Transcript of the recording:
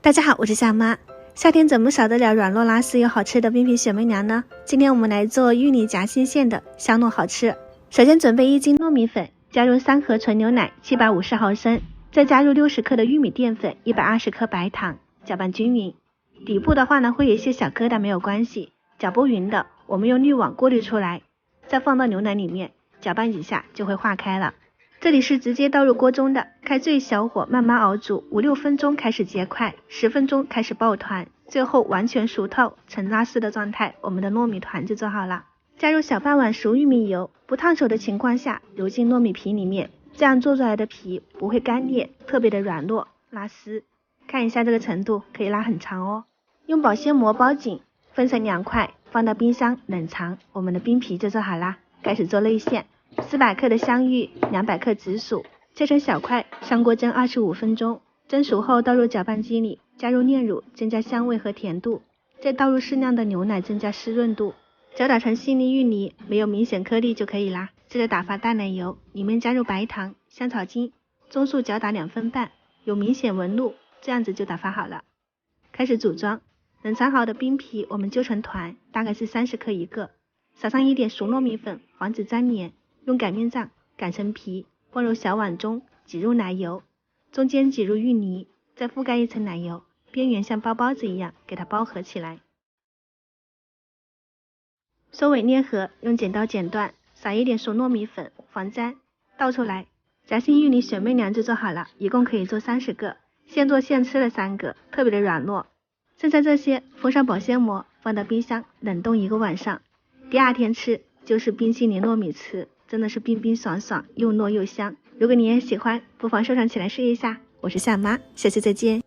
大家好，我是夏妈。夏天怎么少得了软糯拉丝又好吃的冰皮雪媚娘呢？今天我们来做芋泥夹心馅的，香糯好吃。首先准备1斤糯米粉，加入3盒纯牛奶750毫升，再加入60克的玉米淀粉，120克白糖，搅拌均匀。底部的话呢，会有一些小疙瘩，没有关系，搅不匀的，我们用滤网过滤出来，再放到牛奶里面，搅拌几下就会化开了。这里是直接倒入锅中的，开最小火慢慢熬煮，5-6分钟开始结块，10分钟开始抱团，最后完全熟透成拉丝的状态，我们的糯米团就做好了。加入小半碗熟玉米油，不烫手的情况下揉进糯米皮里面，这样做出来的皮不会干裂，特别的软糯拉丝。看一下这个程度，可以拉很长哦。用保鲜膜包紧，分成2块，放到冰箱冷藏，我们的冰皮就做好啦。开始做内馅。400克的香芋，200克紫薯，切成小块，上锅蒸25分钟。蒸熟后倒入搅拌机里，加入炼乳，增加香味和甜度，再倒入适量的牛奶，增加湿润度。搅打成细腻芋泥，没有明显颗粒就可以啦。接着打发淡奶油，里面加入白糖、香草精，中速搅打2分半，有明显纹路，这样子就打发好了。开始组装，冷藏好的冰皮我们揪成团，大概是30克一个，撒上一点熟糯米粉，防止粘黏。用擀面杖擀成皮，放入小碗中，挤入奶油，中间挤入芋泥，再覆盖一层奶油，边缘像包包子一样给它包合起来。收尾捏合，用剪刀剪断，撒一点熟糯米粉防粘，倒出来。夹心芋泥雪媚娘就做好了，一共可以做30个，现做现吃了3个，特别的软糯。剩下这些封上保鲜膜，放到冰箱冷冻1个晚上，第2天吃就是冰淇淋糯米糍。真的是冰冰爽爽，又糯又香。如果你也喜欢，不妨收藏起来试一下。我是夏妈，下期再见。